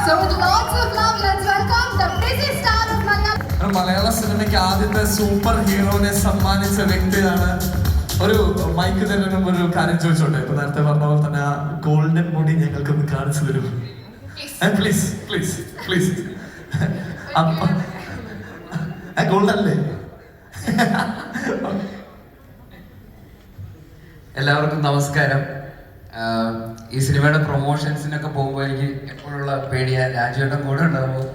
So with lots of love, let's welcome the busy star of Malayalam. മലയാള സിനിമയ്ക്ക് ആദ്യത്തെ super ഹീറോനെ സമ്മാനിച്ച വ്യക്തിയാണ്. ഒരു മൈക്ക് തരണം, ഒരു കാര്യം ചോദിച്ചോട്ടെ. ഇപ്പൊ നേരത്തെ പറഞ്ഞ പോലെ തന്നെ ആ ഗോൾഡൻ മുടി ഞങ്ങൾക്കൊന്ന് കാണിച്ചു തരും. Please please please. ഗോൾഡൻ അല്ലേ? എല്ലാവർക്കും നമസ്കാരം. ഈ സിനിമയുടെ പ്രൊമോഷൻസിനൊക്കെ പോകുമ്പോൾ എനിക്ക് എപ്പോഴുള്ള പേടിയാ, രാജുവേട്ടൻ കൂടെ ഉണ്ടാകുമ്പോൾ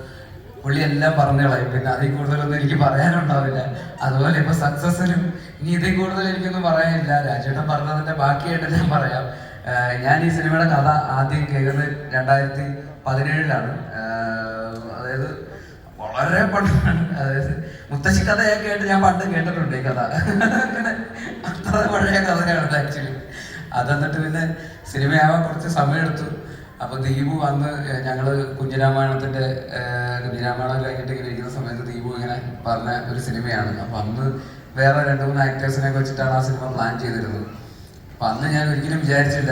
പുള്ളി എല്ലാം പറഞ്ഞു കളയും. പിന്നെ അതിൽ കൂടുതലൊന്നും എനിക്ക് പറയാനുണ്ടാവില്ല. അതുപോലെ ഇപ്പൊ സക്സസിനും ഇനി ഇതിൽ കൂടുതൽ എനിക്കൊന്നും പറയാനില്ല. രാജുവേട്ടൻ പറഞ്ഞതിന്റെ ബാക്കിയായിട്ട് ഞാൻ പറയാം. ഞാൻ ഈ സിനിമയുടെ കഥ ആദ്യം കേൾക്കുന്നത് 2017 അതായത് വളരെ പണ്ടാണ്. അതായത് മുത്തശ്ശി കഥയൊക്കെ ആയിട്ട് ഞാൻ പണ്ട് കേട്ടിട്ടുണ്ട് ഈ കഥ. അങ്ങനെ അത്ര പഴയ കഥയാണ് ആക്ച്വലി. അതെന്നിട്ട് പിന്നെ സിനിമയാവാൻ കുറച്ച് സമയമെടുത്തു. അപ്പൊ ദീപു വന്ന് ഞങ്ങള് കുഞ്ഞിരാമായണം കഴിഞ്ഞിട്ട് ഇങ്ങനെ ഇരിക്കുന്ന സമയത്ത് ദീപു ഇങ്ങനെ പറഞ്ഞ ഒരു സിനിമയാണ്. അപ്പൊ അന്ന് വേറെ 2-3 ആക്ടേഴ്സിനെ വെച്ചിട്ടാണ് ആ സിനിമ പ്ലാൻ ചെയ്തിരുന്നത്. അപ്പൊ അന്ന് ഞാൻ ഒരിക്കലും വിചാരിച്ചില്ല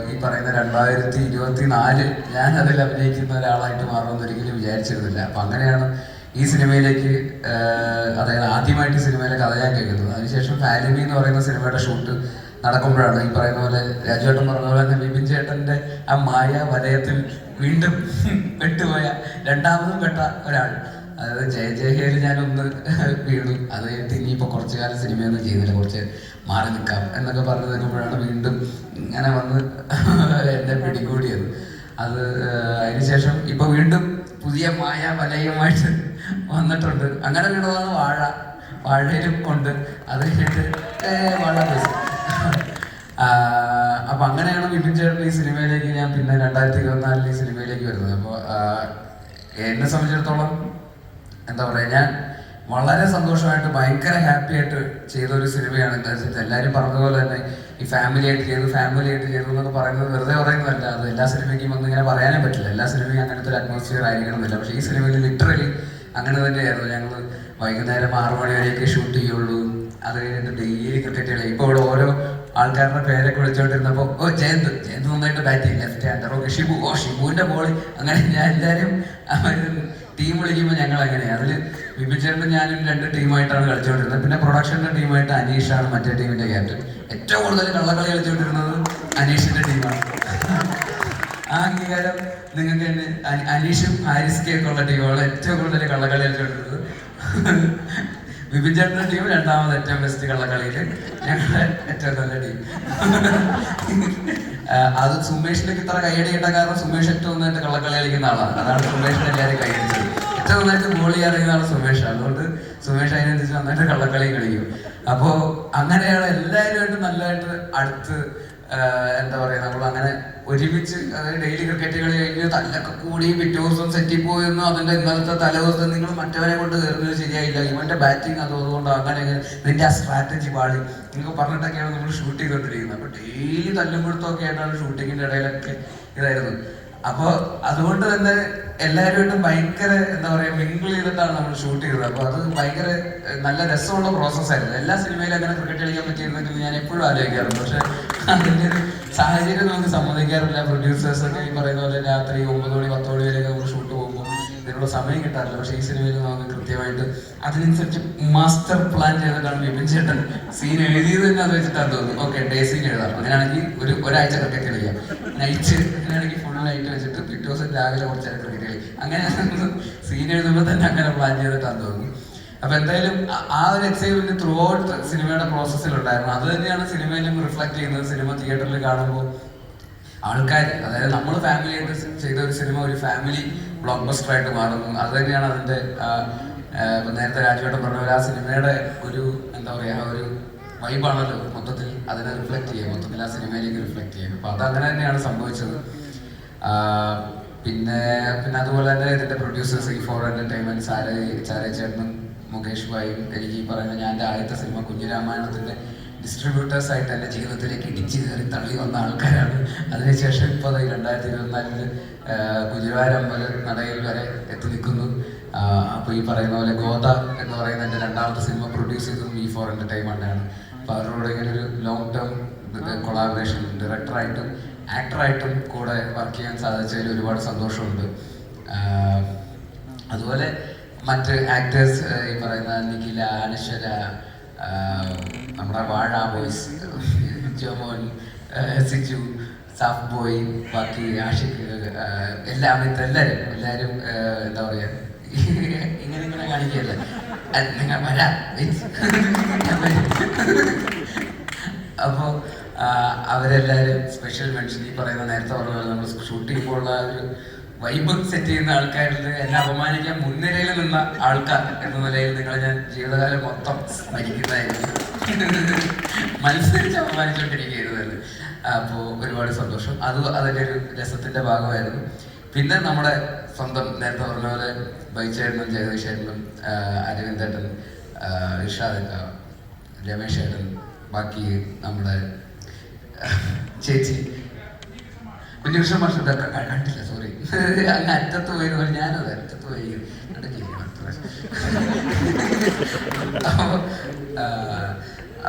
ഈ പറയുന്ന 2024 ഞാൻ അതിൽ അഭിനയിക്കുന്ന ഒരാളായിട്ട് മാറുമെന്ന് ഒരിക്കലും വിചാരിച്ചിരുന്നില്ല. അപ്പൊ അങ്ങനെയാണ് ഈ സിനിമയിലേക്ക്, അതായത് ആദ്യമായിട്ട് സിനിമയിലെ കഥ ഞാൻ കേൾക്കുന്നത്. അതിനുശേഷം ഫാലിമി എന്ന് പറയുന്ന സിനിമയുടെ ഷൂട്ട് നടക്കുമ്പോഴാണ് ഈ പറയുന്ന പോലെ രാജുവേട്ടൻ പറഞ്ഞ പോലെ തന്നെ വിപിൻ ചേട്ടന്റെ ആ മായ വലയത്തിൽ വീണ്ടും പെട്ടുപോയ, രണ്ടാമതും പെട്ട ഒരാൾ. അതായത് ജയഹേയിൽ ഞാനൊന്ന് വീണു. അത് കഴിഞ്ഞിട്ട് ഇനിയിപ്പോ കുറച്ചു കാലം സിനിമയൊന്നും ചെയ്യുന്നില്ല, കുറച്ച് മാറി നിൽക്കാം എന്നൊക്കെ പറഞ്ഞു നിൽക്കുമ്പോഴാണ് വീണ്ടും ഇങ്ങനെ വന്ന് എന്നെ പിടികൂടിയത്. അത് അതിനുശേഷം ഇപ്പൊ വീണ്ടും പുതിയ മായ വലയുമായിട്ട് വന്നിട്ടുണ്ട്. അങ്ങനെ വീണതാണ് വാഴയിലും കൊണ്ട്. അത് കഴിഞ്ഞിട്ട് വാഴ ബസ്. അപ്പൊ അങ്ങനെയാണ് വിപിൻ ചേട്ടൻ ഈ സിനിമയിലേക്ക് ഞാൻ പിന്നെ 2024 ഈ സിനിമയിലേക്ക് വരുന്നത്. അപ്പോൾ എന്നെ സംബന്ധിച്ചിടത്തോളം എന്താ പറയാ, ഞാൻ വളരെ സന്തോഷമായിട്ട് ഭയങ്കര ഹാപ്പി ആയിട്ട് ചെയ്ത ഒരു സിനിമയാണ്. എന്താ വെച്ചാൽ എല്ലാവരും പറഞ്ഞതുപോലെ തന്നെ ഈ ഫാമിലി ആയിട്ട് ചെയ്തു എന്നൊക്കെ പറയുന്നത് വെറുതെ പറയുന്നതല്ല. അത് എല്ലാ സിനിമയ്ക്കും ഒന്നും ഇങ്ങനെ പറയാനേ പറ്റില്ല. എല്ലാ സിനിമയും അങ്ങനത്തെ ഒരു അറ്റ്മോസ്ഫിയർ ആയിരിക്കണമെന്നില്ല. പക്ഷേ ഈ സിനിമയിൽ ലിറ്ററലി അങ്ങനെ തന്നെയായിരുന്നു. ഞങ്ങൾ വൈകുന്നേരം 6 മണി വരെയൊക്കെ ഷൂട്ട് ചെയ്യുള്ളൂ. അത് കഴിഞ്ഞിട്ട് ഡെയിലി ക്രിക്കറ്റ് കളി. ഇപ്പോൾ ഇവിടെ ഓരോ ആൾക്കാരുടെ പേരൊക്കെ വിളിച്ചുകൊണ്ടിരുന്നപ്പോൾ ജയന്ത് നന്നായിട്ട് ബാറ്റിംഗ്, ലെഫ്റ്റ് ഹാൻഡർ, ഓക്കെ ഷിബുവിന്റെ ബോളി. അങ്ങനെ ഞാൻ എല്ലാവരും ടീം വിളിക്കുമ്പോൾ ഞങ്ങൾ അങ്ങനെയാണ്. അതിൽ വിപിൻ ചേട്ടൻ ഞാനും 2 ടീമായിട്ടാണ് കളിച്ചുകൊണ്ടിരുന്നത്. പിന്നെ പ്രൊഡക്ഷൻ്റെ ടീമായിട്ട് അനീഷാണ് മറ്റേ ടീമിന്റെ ക്യാപ്റ്റൻ. ഏറ്റവും കൂടുതൽ കള്ളക്കളി കളിച്ചുകൊണ്ടിരുന്നത് അനീഷിന്റെ ടീമാണ്. ആ അംഗീകാരം നിങ്ങൾക്ക് തന്നെ. അനീഷും ഹാരിസ്കൊക്കെ ഉള്ള ടീമാണ് ഏറ്റവും കൂടുതൽ കള്ളക്കളി കളിച്ചുകൊണ്ടിരുന്നത്. വിപിൻ ചേട്ടൻ്റെ ടീം രണ്ടാമത് ഏറ്റവും ബെസ്റ്റ് കള്ളക്കളിയിൽ, ഞങ്ങളുടെ ഏറ്റവും നല്ല ടീം. അത് സുമേഷിലേക്ക് ഇത്ര കൈയടി കിട്ടാൻ കാരണം സുമേഷ് ഏറ്റവും നന്നായിട്ട് കള്ളക്കളി കളിക്കുന്ന ആളാണ്. അതാണ് സുമേഷിനെ എല്ലാവരും കൈയടിച്ചത്. ഏറ്റവും നന്നായിട്ട് ബോൾ ചെയ്യാൻ അറിയുന്ന ആൾ സുമേഷ്. അതുകൊണ്ട് സുമേഷ് അതിനനുസരിച്ച് നന്നായിട്ട് കള്ളക്കളി കളിക്കും. അപ്പോൾ അങ്ങനെയാണ് എല്ലാവരുമായിട്ട് നല്ലതായിട്ട് അടുത്ത് എന്താ പറയുക, നമ്മൾ അങ്ങനെ ഒരുമിച്ച്, അതായത് ഡെയിലി ക്രിക്കറ്റ് കളി കഴിഞ്ഞ് തല്ലൊക്കെ കൂടി പിറ്റേ ദിവസം സെറ്റിൽ പോയെന്നു. അതിന്റെ ഇന്നലത്തെ തലേദിവസം നിങ്ങൾ മറ്റവരെ കൊണ്ട് കയറുന്നത് ശരിയായില്ല, ഇവന്റെ ബാറ്റിംഗ് അതുകൊണ്ട് അങ്ങനെ നിന്റെ ആ സ്ട്രാറ്റജി പാടി നിങ്ങൾക്ക് പറഞ്ഞിട്ടൊക്കെയാണ് നമ്മൾ ഷൂട്ട് ചെയ്തുകൊണ്ടിരിക്കുന്നത്. അപ്പൊ ഡെയിലി തല്ലുപിടുത്തമൊക്കെ ആയിട്ടാണ് ഷൂട്ടിങ്ങിന്റെ ഇടയിലൊക്കെ ഇതായിരുന്നു. അപ്പോൾ അതുകൊണ്ട് തന്നെ എല്ലാവരുമായിട്ടും ഭയങ്കര എന്താ പറയുക മിങ്കിൾ ചെയ്തിട്ടാണ് നമ്മൾ ഷൂട്ട് ചെയ്തത്. അപ്പോൾ അത് ഭയങ്കര നല്ല രസമുള്ള പ്രോസസ്സായിരുന്നു. എല്ലാ സിനിമയിലും അങ്ങനെ ക്രിക്കറ്റ് കളിക്കാൻ പറ്റിയിരുന്നെങ്കിൽ ഞാൻ എപ്പോഴും ആലോചിക്കാറുണ്ട്. പക്ഷെ അതിൻ്റെ ഒരു സാഹചര്യം നമുക്ക് സമ്മതിക്കാറില്ല. പ്രൊഡ്യൂസേഴ്സൊക്കെ ഈ പറയുന്ന പോലെ രാത്രി 9 മണി 10 മണി വരെയൊക്കെ നമ്മൾ ഷൂട്ട് പോകുമ്പോൾ ഇതിനുള്ള സമയം കിട്ടാറില്ല. പക്ഷേ ഈ സിനിമയിൽ നമുക്ക് കൃത്യമായിട്ട് അതിനനുസരിച്ച് മാസ്റ്റർ പ്ലാൻ ചെയ്തിട്ടാണ് വിപിൻ ചേട്ടൻ സീൻ എഴുതിയത് തന്നെ. അത് വെച്ചിട്ടാണ് തോന്നുന്നു ഓക്കെ ഡേ സീൻ എഴുതാം. അങ്ങനെയാണെങ്കിൽ ഒരാഴ്ച ക്രിക്കറ്റ് കളിക്കാം. നൈറ്റ് അങ്ങനെയാണെങ്കിൽ ഫുൾ നൈറ്റ് വെച്ചിട്ട് പിറ്റേ ദിവസം രാവിലെ കുറച്ച് ക്രിക്കറ്റ് കളി. അങ്ങനെ സീൻ എഴുതുമ്പോൾ തന്നെ അങ്ങനെ പ്ലാൻ ചെയ്തിട്ടാണ് തോന്നുന്നു. അപ്പൊ എന്തായാലും ആ ഒരു എക്സൈറ്റ്മെന്റ് ത്രൂ ഔട്ട് സിനിമയുടെ പ്രോസസ്സിലുണ്ടായിരുന്നു. അത് തന്നെയാണ് സിനിമയിലും റിഫ്ലക്ട് ചെയ്യുന്നത്. സിനിമ തിയേറ്ററിൽ കാണുമ്പോൾ ആൾക്കാർ, അതായത് നമ്മൾ ഫാമിലി ആയിട്ട് ചെയ്ത ഒരു സിനിമ ഒരു ഫാമിലി ബ്ലോക്ക് ബസ്റ്റർ ആയിട്ട് മാറുന്നു. അത് തന്നെയാണ് അതിന്റെ നേരത്തെ രാജുവേട്ടൻ പറഞ്ഞ പോലെ ആ സിനിമയുടെ ഒരു എന്താ പറയുക ഒരു വൈബാണല്ലോ മൊത്തത്തിൽ അതിനെ റിഫ്ലക്ട് ചെയ്യുക, മൊത്തത്തിൽ ആ സിനിമയിലേക്ക് റിഫ്ലക്ട് ചെയ്യുക. അപ്പൊ അത് അങ്ങനെ തന്നെയാണ് സംഭവിച്ചത്. പിന്നെ അതുപോലെ തന്നെ ഇതിന്റെ പ്രൊഡ്യൂസേഴ്സ് E4 എന്റർടൈൻമെന്റ് ചാരേ ചേട്ടനും മുകേഷ് ഭായും എനിക്ക് ഈ പറയുന്ന ഞാൻ എൻ്റെ ആദ്യത്തെ സിനിമ കുഞ്ഞിരാമായണത്തിന്റെ ഡിസ്ട്രിബ്യൂട്ടേഴ്സ് ആയിട്ട് എൻ്റെ ജീവിതത്തിലേക്ക് ഇടിച്ചു കയറി തള്ളി വന്ന ആൾക്കാരാണ്. അതിനുശേഷം ഇപ്പോൾ 2024 ഗുരുവായൂർ നടയിൽ വരെ എത്തി നിൽക്കുന്നു. അപ്പോൾ ഈ പറയുന്ന പോലെ ഗോദ എന്ന് പറയുന്ന എൻ്റെ രണ്ടാമത്തെ സിനിമ പ്രൊഡ്യൂസ് ചെയ്തതും E4 എന്റർടൈൻമെന്റ് ആണ്. അപ്പോൾ അവരോട് ഇങ്ങനെ ഒരു ലോങ് ടേം കൊളാബറേഷൻ ഡയറക്ടറായിട്ടും ആക്ടറായിട്ടും കൂടെ വർക്ക് ചെയ്യാൻ സാധിച്ചതിൽ ഒരുപാട് സന്തോഷമുണ്ട്. അതുപോലെ മറ്റ് ആക്ടേഴ്സ് ഈ പറയുന്ന നിഖില, അനശ്വര, നമ്മുടെ വാഴ ബോയ്സ്, ജോമോൻ, സിജു, സാഫ് ബോയ്, ബാക്കി ആഷിഖ്, എല്ലാവരും എന്താ പറയുക, ഇങ്ങനെ കാണിക്കുകയല്ല, നിങ്ങൾ വരാം. അപ്പോൾ അവരെല്ലാവരും സ്പെഷ്യൽ മെൻഷൻ. ഈ പറയുന്ന നേരത്തെ പറഞ്ഞ പോലെ നമ്മൾ ഷൂട്ട് ചെയ്യുമ്പോഴുള്ള ഒരു വൈബ് സെറ്റ് ചെയ്യുന്ന ആൾക്കാരിൽ എന്നെ അപമാനിക്കാൻ മുൻനിരയിൽ നിന്ന ആൾക്കാർ എന്ന നിലയിൽ നിങ്ങളെ ഞാൻ ജീവിതകാലം മൊത്തം സ്മരിക്കുന്നതായിരുന്നു. മത്സരിച്ച് അപമാനിച്ചുകൊണ്ടിരിക്കുകയായിരുന്നു. അപ്പോൾ ഒരുപാട് സന്തോഷം. അതിൻ്റെ ഒരു രസത്തിൻ്റെ ഭാഗമായിരുന്നു. പിന്നെ നമ്മുടെ സ്വന്തം നേരത്തെ പറഞ്ഞ പോലെ ബൈച്ചേട്ടനും ജഗദീഷേട്ടനും അരവിന്ദേട്ടൻ, ഇഷാദക്ക, രമേശ് ഏട്ടൻ, ബാക്കി നമ്മുടെ ചേച്ചി കുഞ്ഞുകൃഷ്ണ മാഷ് കണ്ടില്ല, സോറി, അങ്ങ് അറ്റത്ത് പോയി ഞാനത് അറ്റത്ത് പോയി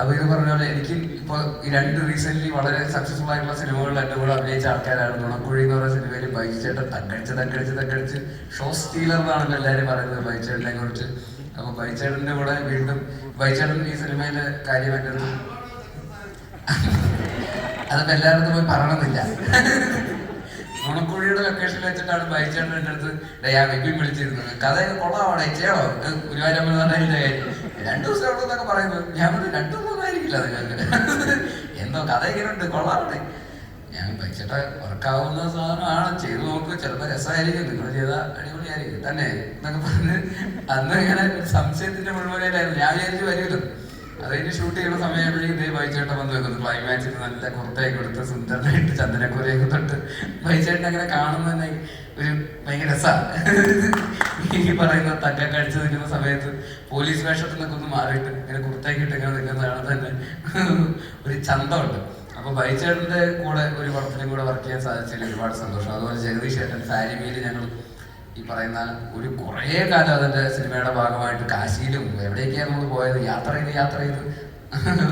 അപ്പോൾ ഇത് പറഞ്ഞ പോലെ എനിക്ക് ഇപ്പോൾ ഈ 2 റീസെൻ്റ്ലി വളരെ സക്സസ്ഫുൾ ആയിട്ടുള്ള സിനിമകളിൽ എൻ്റെ കൂടെ അഭിനയിച്ച ആൾക്കാരാണ്. നുണക്കുഴി എന്ന് പറയുന്ന സിനിമയിൽ ബൈച്ചേട്ടൻ തക്കടിച്ച് ഷോ സ്റ്റീലർ എന്നാണല്ലോ എല്ലാവരും പറയുന്നത് ബൈച്ചേട്ടനെ കുറിച്ച്. അപ്പോൾ ബൈച്ചേട്ടൻ്റെ കൂടെ വീണ്ടും ബൈച്ചേട്ടൻ ഈ സിനിമയിലെ കാര്യമായിട്ട് അതൊക്കെ എല്ലായിടത്തും പോയി പറയണമെന്നില്ല. നുണക്കുഴിയുടെ ലൊക്കേഷനിൽ വെച്ചിട്ടാണ് ബൈച്ചേട്ടൻ എൻ്റെ അടുത്ത് ആ വെബിയും വിളിച്ചിരുന്നത്. കഥയൊക്കെ കൊള്ളാവണേ, ചെയ്യണോ, ഗുരുവായൂരമ്മ പറഞ്ഞതിൻ്റെ കാര്യം 2 ദിവസം ഉള്ളതെന്നൊക്കെ പറയുമ്പോൾ ഞാൻ പറഞ്ഞു 2 ദിവസം ആയിരിക്കില്ല നിങ്ങൾക്ക്, എന്തോ കഥ ഇങ്ങനെ ഉണ്ട്, കൊള്ളാവണേ. ഞാൻ ബൈച്ചേട്ട വർക്കാവുന്ന സാധനമാണ്, ചെയ്തു നോക്ക്, ചിലപ്പോൾ രസമായിരിക്കും, നിങ്ങൾ ചെയ്താൽ അടിപൊളിയായിരിക്കും തന്നെ എന്നൊക്കെ പറഞ്ഞ് അന്ന് ഇങ്ങനെ സംശയത്തിന്റെ മുഴുവനായിരുന്നു. ഞാൻ വിചാരിച്ച് വരുമല്ലോ. അത് കഴിഞ്ഞ് ഷൂട്ട് ചെയ്യുന്ന സമയമായപ്പോഴേക്കും ഇതേ ബൈച്ചേട്ടൻ വന്ന് വെക്കുന്നു. ക്ലൈമാക്സിൽ നല്ല കുർത്തയൊക്കെ കൊടുത്ത് സുന്ദരനായിട്ട് ചന്ദനക്കുരയൊക്കെ തൊട്ട് ബൈച്ചേട്ടൻ അങ്ങനെ കാണുന്ന തന്നെ ഒരു ഭയങ്കര രസമാണ്. ഈ പറയുന്ന തക്കൊക്കെ അടിച്ചു നിൽക്കുന്ന സമയത്ത് പോലീസ് വേഷത്തിൽ നിന്നൊക്കെ ഒന്ന് മാറിയിട്ട് ഇങ്ങനെ കുർത്തയൊക്കെ ഇട്ട് ഇങ്ങനെ നിൽക്കുന്നതാണ് തന്നെ ഒരു ചന്തമുണ്ട്. അപ്പോൾ ബൈച്ചേട്ടൻ്റെ കൂടെ ഒരു പടത്തിലും കൂടെ വർക്ക് ചെയ്യാൻ സാധിച്ചതിൽ ഒരുപാട് സന്തോഷം. അതുപോലെ ജഗദീഷ് ഏട്ടൻ ഫാരിമയിൽ ഞങ്ങൾ ഈ പറയുന്ന ഒരു കുറേ കാലം അതിൻ്റെ സിനിമയുടെ ഭാഗമായിട്ട് കാശിയിലും എവിടേക്കാണ് നമ്മൾ പോയത്, യാത്ര ചെയ്ത്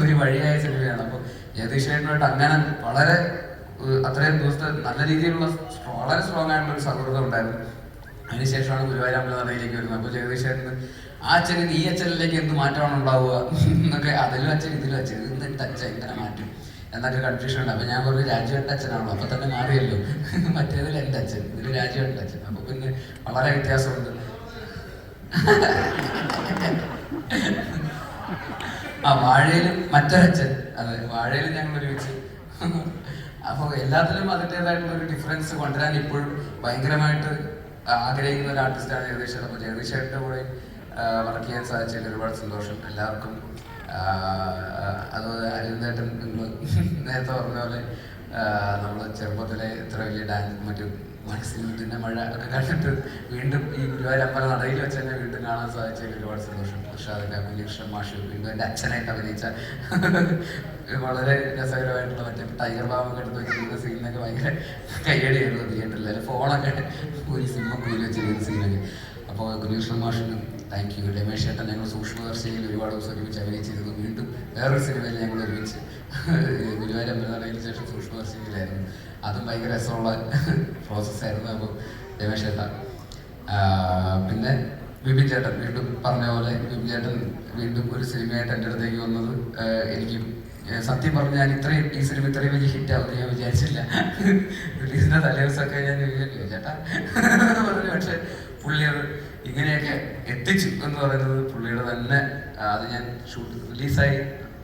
ഒരു വഴിയായ സിനിമയാണ്. അപ്പോൾ ജഗദീഷേട്ടനുമായിട്ട് അങ്ങനെ വളരെ അത്രയും ദിവസത്തെ നല്ല രീതിയിലുള്ള വളരെ സ്ട്രോങ് ആയിട്ടുള്ള ഒരു സൗഹൃദം ഉണ്ടായിരുന്നു. അതിനുശേഷമാണ് ഗുരുവായൂരമ്പല നടയിലേക്ക് വരുന്നത്. അപ്പോൾ ജഗദീഷേട്ടന് ആ അച്ഛനിൽ ഈ അച്ഛനിലേക്ക് എന്ത് മാറ്റമാണ് ഉണ്ടാവുക എന്നൊക്കെ, അതിലും അച്ഛൻ ഇതിലും അച്ഛൻ, ഇത് അച്ഛൻ ഇങ്ങനെ മാറ്റും എന്നൊക്കെ കൺഫ്യൂഷൻ ഉണ്ട്. അപ്പോൾ ഞാൻ പറഞ്ഞു രാജുവേട്ടൻ്റെ അച്ഛനാണല്ലോ, അപ്പോൾ തന്നെ മാറിയല്ലോ, മറ്റേതിൽ എൻ്റെ അച്ഛൻ, ഇതിൽ രാജുവേട്ടൻ്റെ അച്ഛൻ. അപ്പോൾ പിന്നെ വളരെ വ്യത്യാസമുണ്ട്. വാഴയിലും മറ്റൊരച്ഛൻ, അതെ, വാഴയിലും ഞങ്ങൾ ഒരുമിച്ച്. അപ്പോൾ എല്ലാത്തിലും അതിൻ്റെതായിട്ടുള്ള ഒരു ഡിഫറൻസ് കൊണ്ടുവരാൻ ഇപ്പോഴും ഭയങ്കരമായിട്ട് ആഗ്രഹിക്കുന്ന ഒരു ആർട്ടിസ്റ്റാണ് ജഗദീഷ്. അപ്പോൾ ജഗദീഷേട്ടൻ്റെ കൂടെ വർക്ക് ചെയ്യാൻ സാധിച്ചതിൽ ഒരുപാട് സന്തോഷം എല്ലാവർക്കും. അതുപോലെ അരവിന്ദേട്ടൻ നേരത്തെ പറഞ്ഞ പോലെ നമ്മൾ ചെറുപ്പത്തിലെ ഇത്ര വലിയ ഡാൻസ് മറ്റു മനസ്സിൻ്റെ മഴ ഒക്കെ കണ്ടിട്ട് വീണ്ടും ഈ ഗുരുവായൂരമ്പല നടയിൽ വെച്ച് തന്നെ വീണ്ടും കാണാൻ സാധിച്ചതിൽ ഒരുപാട് സന്തോഷം. ഇർഷാദക്ക, കുഞ്ഞുകൃഷ്ണ മാഷ് വീണ്ടും എൻ്റെ അച്ഛനായിട്ട് അഭിനയിച്ച വളരെ രസകരമായിട്ടുള്ള മറ്റേ ടൈഗർ ബാബൊക്കെ എടുത്ത് വെച്ചിരിക്കുന്ന സീനിനൊക്കെ ഭയങ്കര കയ്യടിയായിരുന്നു തിയേറ്ററിൽ. അല്ലെങ്കിൽ ഫോണൊക്കെ ഒരു സിനിമ കൂലി വെച്ചിരിക്കുന്ന സീനൊക്കെ. അപ്പോൾ കുഞ്ഞുകൃഷ്ണ മാഷിനും താങ്ക് യു. രമേശ് ചേട്ടൻ ഞങ്ങൾ സൂക്ഷ്മദർശിയിൽ ഒരുപാട് ദിവസം ഒരുമിച്ച് അഭിനയിച്ചിരുന്നു. വീണ്ടും വേറൊരു സിനിമയിൽ ഞങ്ങൾ ഒരുമിച്ച് ഗുരുവായൂരമ്പല നടയിന് ശേഷം സൂക്ഷ്മദർശിയിലായിരുന്നു. അതും ഭയങ്കര രസമുള്ള പ്രോസസ്സായിരുന്നു. അപ്പോൾ രമേശ് ചേട്ടൻ, പിന്നെ വിപിൻ ചേട്ടൻ വീണ്ടും പറഞ്ഞ പോലെ വിപിൻ ചേട്ടൻ വീണ്ടും ഒരു സിനിമയായിട്ട് എൻ്റെ അടുത്തേക്ക് വന്നത് എനിക്ക് സത്യം പറഞ്ഞാൽ ഞാൻ ഈ സിനിമ ഇത്രയും വലിയ ഹിറ്റാവുമെന്ന് ഞാൻ വിചാരിച്ചില്ല. റിലീസിൻ്റെ തലേദിവസമൊക്കെ ഞാൻ വിചാരിച്ചു ചേട്ടാ പറഞ്ഞു. പക്ഷെ പുള്ളി അത് ഇങ്ങനെയൊക്കെ എത്തിച്ചു എന്ന് പറയുന്നത് പുള്ളിയുടെ തന്നെ അത് ഞാൻ റിലീസായി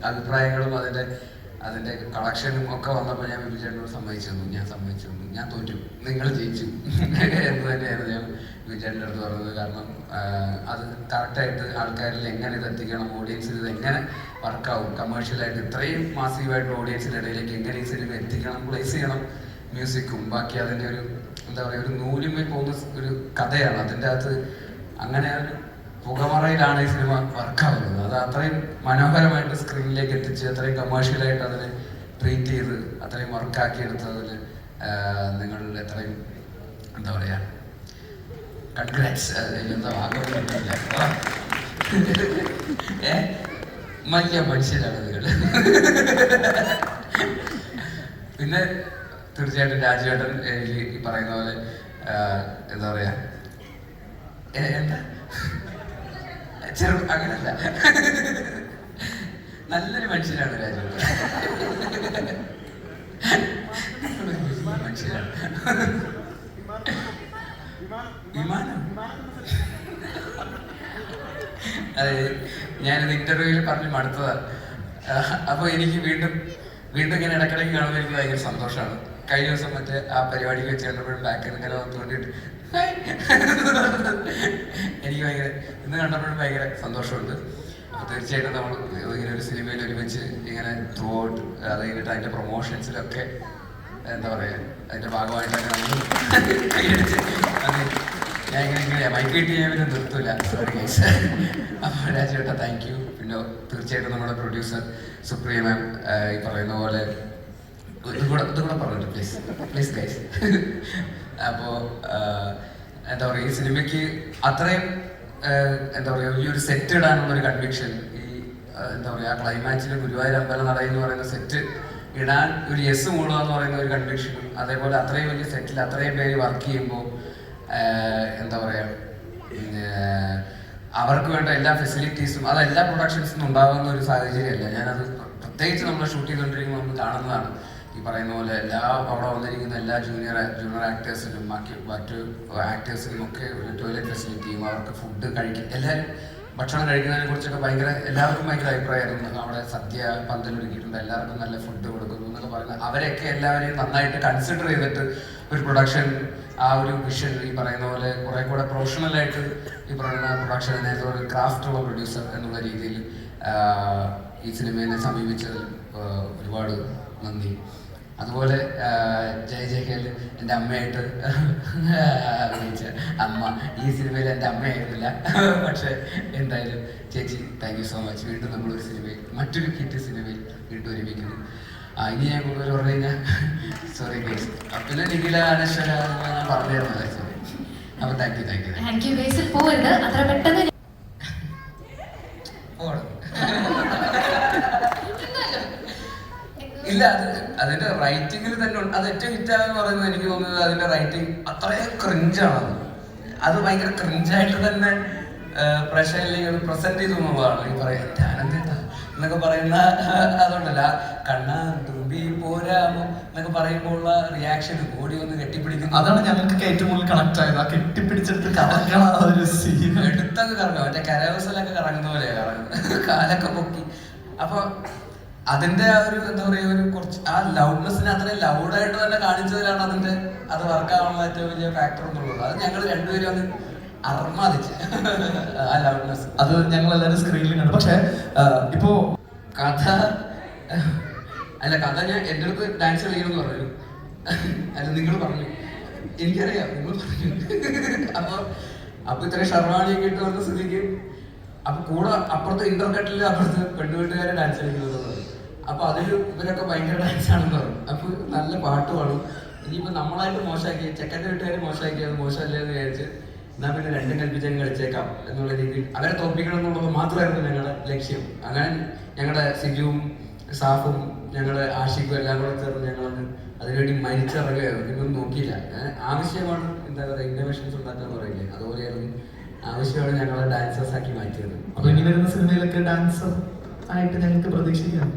അഭിപ്രായങ്ങളും അതിൻ്റെ കളക്ഷനും ഒക്കെ വന്നപ്പോൾ ഞാൻ വിജയേട്ടനോട് സമ്മതിച്ചു തന്നു, ഞാൻ തോറ്റു, നിങ്ങൾ ജയിച്ചു എന്ന് തന്നെയായിരുന്നു ഞാൻ വിജയേട്ടൻ്റെ അടുത്ത് പറഞ്ഞത്. കാരണം അത് കറക്റ്റായിട്ട് ആൾക്കാരിൽ എങ്ങനെ ഇത് എത്തിക്കണം, ഓഡിയൻസിൽ ഇത് എങ്ങനെ വർക്കാവും, കമേഴ്ഷ്യലായിട്ട് ഇത്രയും മാസീവായിട്ടുള്ള ഓഡിയൻസിൻ്റെ ഇടയിലേക്ക് എങ്ങനെ ഈ സിനിമ എത്തിക്കണം, പ്ലേസ് ചെയ്യണം, മ്യൂസിക്കും ബാക്കി അതിൻ്റെ ഒരു എന്താ പറയുക ഒരു നൂലുമേ പോകുന്ന ഒരു കഥയാണ്. അതിൻ്റെ അകത്ത് അങ്ങനെ ഒരു പുകമറയിലാണ് ഈ സിനിമ വർക്കാവുന്നത്. അത് അത്രയും മനോഹരമായിട്ട് സ്ക്രീനിലേക്ക് എത്തിച്ച് അത്രയും കമേഴ്ഷ്യലായിട്ട് അതിനെ ട്രീറ്റ് ചെയ്ത് അത്രയും വർക്കാക്കി എടുത്തതിൽ നിങ്ങൾ എത്രയും എന്താ പറയുക കൺഗ്രാറ്റ്സ്. എന്താ ആഗ്രഹമില്ല, വലിയ മനുഷ്യരാണ് നിങ്ങൾ. പിന്നെ തീർച്ചയായിട്ടും രാജുവേട്ടൻ ഈ പറയുന്ന പോലെ എന്താ പറയാ എന്താ അങ്ങനല്ല, നല്ലൊരു മനുഷ്യനാണ് രാജുവേട്ടൻ. മനുഷ്യനാണ്. വിമാനം അതെ, ഞാനിത് ഇന്റർവ്യൂവിൽ പറഞ്ഞ് മടുത്തതാണ്. അപ്പോൾ എനിക്ക് വീണ്ടും ഇങ്ങനെ ഇടയ്ക്കിടയ്ക്ക് കാണുമ്പോൾ എനിക്ക് ഭയങ്കര സന്തോഷമാണ്. കഴിഞ്ഞ ദിവസം മറ്റേ ആ പരിപാടിക്ക് വെച്ച് കണ്ടപ്പോഴും ബാക്കിൽ നിന്ന് ഇങ്ങനെ വന്നുകൊണ്ടിട്ട് എനിക്ക് ഭയങ്കര ഇന്ന് കണ്ടപ്പോഴും ഭയങ്കര സന്തോഷമുണ്ട്. അപ്പോൾ തീർച്ചയായിട്ടും നമ്മൾ ഇങ്ങനെ ഒരു സിനിമയിൽ ഒരുമിച്ച് ഇങ്ങനെ ത്രൂ ഔട്ട് അത് കഴിഞ്ഞിട്ട് അതിൻ്റെ പ്രൊമോഷൻസിലൊക്കെ എന്താ പറയുക അതിൻ്റെ ഭാഗമായിട്ടൊക്കെ നമ്മൾ കൈയടിച്ച് അത് ഞാൻ ഇങ്ങനെ മൈക്ക് കിട്ടി ഞാൻ പിന്നെ നിർത്തില്ല. Sorry guys. അപ്പോൾ രാജേട്ട താങ്ക് യു. പിന്നെ തീർച്ചയായിട്ടും നമ്മുടെ പ്രൊഡ്യൂസർ സുപ്രിയ മാം ഈ പറയുന്ന പോലെ ഇതുകൂടെ പറഞ്ഞിട്ട് പ്ലീസ് ഗൈസ്. അപ്പോൾ എന്താ പറയുക ഈ സിനിമയ്ക്ക് അത്രയും എന്താ പറയുക ഈ ഒരു സെറ്റ് ഇടാനുള്ളൊരു കൺവിക്ഷൻ, ഈ എന്താ പറയുക ആ ക്ലൈമാക്സിൽ ഗുരുവായൂർ അമ്പലം നട എന്ന് പറയുന്ന സെറ്റ് ഇടാൻ ഒരു യെസ് മൂടുക എന്ന് പറയുന്ന ഒരു കൺവിക്ഷനും, അതേപോലെ അത്രയും വലിയ സെറ്റിൽ അത്രയും പേര് വർക്ക് ചെയ്യുമ്പോൾ എന്താ പറയുക അവർക്ക് വേണ്ട എല്ലാ ഫെസിലിറ്റീസും അത് എല്ലാ പ്രൊഡക്ഷൻസിനും ഉണ്ടാകുന്ന ഒരു സാഹചര്യമല്ല. ഞാനത് പ്രത്യേകിച്ച് നമ്മൾ ഷൂട്ട് ചെയ്തുകൊണ്ടിരിക്കുമ്പോൾ നമ്മൾ കാണുന്നതാണ്. ഈ പറയുന്ന പോലെ എല്ലാ അവിടെ വന്നിരിക്കുന്ന എല്ലാ ജൂനിയർ ആക്ടേഴ്സിനും മറ്റു ആക്ടേഴ്സിനും ഒക്കെ ഒരു ടോയ്ലറ്റ് ഫെസിലിറ്റിയും അവർക്ക് ഫുഡ് കഴിക്കും, എല്ലാവരും ഭക്ഷണം കഴിക്കുന്നതിനെ കുറിച്ചൊക്കെ എല്ലാവർക്കും ഭയങ്കര അഭിപ്രായമായിരുന്നു. അവിടെ സദ്യ പന്തലൊരുക്കിയിട്ടുണ്ട്, എല്ലാവർക്കും നല്ല ഫുഡ് കൊടുക്കുന്നു എന്നൊക്കെ പറയുന്നത് അവരെയൊക്കെ എല്ലാവരെയും നന്നായിട്ട് കൺസിഡർ ചെയ്തിട്ട് ഒരു പ്രൊഡക്ഷൻ ആ ഒരു വിഷൻ ഈ പറയുന്ന പോലെ കുറെ കൂടെ പ്രൊഫഷണലായിട്ട് ഈ പറയുന്ന പ്രൊഡക്ഷൻ നേരത്തെ ഒരു ക്രാഫ്റ്റ് ഉള്ള പ്രൊഡ്യൂസർ എന്നുള്ള രീതിയിൽ ഈ സിനിമയെ സമീപിച്ചതിൽ ഒരുപാട് നന്ദി. അതുപോലെ ജയകേൽ എൻ്റെ അമ്മയായിട്ട് അഭിനയിച്ച അമ്മ ഈ സിനിമയിൽ എൻ്റെ അമ്മയായിരുന്നില്ല, പക്ഷെ എന്തായാലും ചേച്ചി താങ്ക് യു സോ മച്ച്. വീണ്ടും നമ്മളൊരു സിനിമയിൽ മറ്റൊരു ഹിറ്റ് സിനിമയിൽ വീണ്ടും ഒരുമിക്കുന്നു. ഇനി ഞാൻ കൂടുതൽ പറഞ്ഞു കഴിഞ്ഞാൽ സോറി ഗൈസ്. പിന്നെ നിഖില അനശ്വര ഞാൻ പറഞ്ഞിരുന്നല്ലേ, സോറി. അപ്പോൾ താങ്ക് യു ഗൈസ്. പോകരുത് അത്ര പെട്ടെന്ന്. ഇല്ല, അതിന്റെ റൈറ്റിംഗിൽ തന്നെ ഉണ്ട്. അത് ഏറ്റവും ഹിറ്റാന്ന് പറയുന്നത് എനിക്ക് തോന്നുന്നത് അതിന്റെ റൈറ്റിംഗ് അത്രയും ക്രിഞ്ചാണ്. അത് ഭയങ്കര ക്രിഞ്ചായിട്ട് തന്നെ പ്രേക്ഷകരിലേക്ക് പ്രസന്റ് ചെയ്തു എന്നുള്ളതാണ്. ഈ പറയാം എന്നൊക്കെ പറയുന്ന അതുകൊണ്ടല്ല കണ്ണാ തുമ്പി പോരാമോ എന്നൊക്കെ പറയുമ്പോൾ ഉള്ള റിയാക്ഷൻ ഓടി വന്ന് കെട്ടിപ്പിടിക്കുന്നു. അതാണ് ഞങ്ങൾക്ക് ഏറ്റവും കൂടുതൽ കണക്ട് ആയത്. ആ കെട്ടിപ്പിടിച്ചെടുത്ത് കറങ്ങണ ഒരു സീൻ എടുത്തൊക്കെ കറങ്ങും, മറ്റേ കരകൗശലൊക്കെ കറങ്ങുന്ന പോലെയാണ് കറങ്ങുന്നത്, കാലൊക്കെ പൊക്കി. അപ്പൊ അതിന്റെ ആ ഒരു എന്താ പറയുക ഒരു കുറച്ച് ആ ലൗഡ്നെസ്സിനെ അത്രയും ലൗഡായിട്ട് തന്നെ കാണിച്ചതിലാണ് അത് വർക്കാവാനുള്ള ഏറ്റവും വലിയ ഫാക്ടർ എന്നുള്ളത്. അത് ഞങ്ങൾ രണ്ടുപേരും ഒന്ന് അർമാദിച്ച് ആ ലൗഡ്നെസ് അത് ഞങ്ങൾ എല്ലാവരും സ്ക്രീനിൽ കണ്ടു. പക്ഷെ ഇപ്പോ കഥ ഞാൻ എൻ്റെ അടുത്ത് ഡാൻസ് കളിക്കണമെന്ന് പറഞ്ഞു. അല്ല നിങ്ങൾ പറഞ്ഞു, എനിക്കറിയാം നിങ്ങൾ പറഞ്ഞു. അപ്പൊ ഇത്രയും ഷർവാണിയൊക്കെ ഇട്ട് വന്ന സ്ഥിതിക്ക് അപ്പൊ കൂടെ അപ്പുറത്തെ ഇന്റർനെറ്റിൽ അപ്പുറത്ത് പെണ്ണുവീട്ടുകാരെ ഡാൻസ് കളിക്കുന്നത് പറഞ്ഞു. അപ്പൊ അതിൽ ഇവരൊക്കെ ഭയങ്കര ഡാൻസ് ആണെന്ന് പറഞ്ഞു. അപ്പൊ നല്ല പാട്ടുമാണ്. ഇനിയിപ്പോ നമ്മളായിട്ട് മോശമാക്കി ചെക്കൻ്റെ വീട്ടുകാർ മോശമാക്കി അത് മോശമല്ലേ എന്ന് വിചാരിച്ച് എന്നാൽ പിന്നെ രണ്ടും കൽപ്പിച്ചങ്ങ് കളിച്ചേക്കാം എന്നുള്ള രീതിയിൽ അവരെ തോൽപ്പിക്കണം എന്നുള്ളത് മാത്രമായിരുന്നു ഞങ്ങളുടെ ലക്ഷ്യം. അങ്ങനെ ഞങ്ങളുടെ സിജുവും സാഫും ഞങ്ങളുടെ ആഷിഖും എല്ലാം കൂടെ ചേർന്ന് ഞങ്ങളത് അതിനുവേണ്ടി മരിച്ചിറങ്ങുകയായിരുന്നു. ഇതൊന്നും നോക്കിയില്ല. ആവശ്യമാണ് എന്താ പറയുക ഇന്നോവേഷൻസ് ഉണ്ടാക്കാന്ന് പറയില്ലേ, അതുപോലെയായിരുന്നു. ആവശ്യമാണ് ഞങ്ങളെ ഡാൻസേഴ്സ് ആക്കി മാറ്റിയത്. അപ്പൊ ഇനി വരുന്ന സിനിമയിലൊക്കെ ഡാൻസർ ആയിട്ട് ഞങ്ങൾക്ക് പ്രതീക്ഷിക്കാം.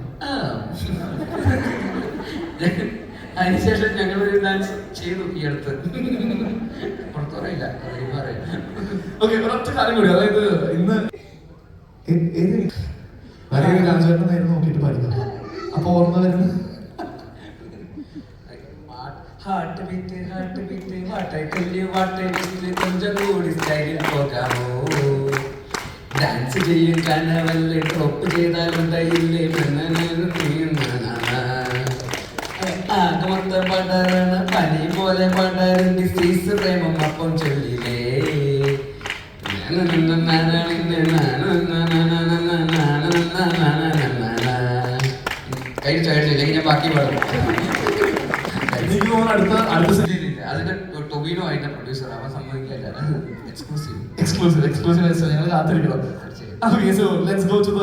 അതിനുശേഷം ഞങ്ങളൊരു ഡാൻസ് ചെയ്തു ഈ അടുത്ത്, പുറത്തു പറയില്ല. ഓക്കെ, ഒരൊറ്റ കാര്യം കൂടി. അതായത് ഇന്ന് രാജേട്ടനായിരുന്നു നോക്കിയിട്ട് പാടിക്കുന്നത്. അപ്പൊ ഓർമ്മ വരുന്നത് ഹാർട്ട് ബീറ്റ് കൊഞ്ചം കൂടി സ്റ്റൈലിൽ പോകാമോ, ഡാൻസ് ചെയ്യും കനവല്ലേ ടോപ്പ് ചെയ്താലുണ്ടായില്ലേ ആകമൊത്തം പടരണ പനി പോലെ പടരും ഡിസീസ് പ്രേമം അപ്പം ചൊല്ലിലേ കഴിച്ചില്ലെങ്കിൽ ഞാൻ ബാക്കി പാടും. അതിന്റെ ടൊബീനോ അതിന്റെ പ്രൊഡ്യൂസർ അവൻ സമ്മതിക്കില്ല. എക്സ്ക്ലൂസീവ് ഞങ്ങൾ കാത്തിരിക്കണം.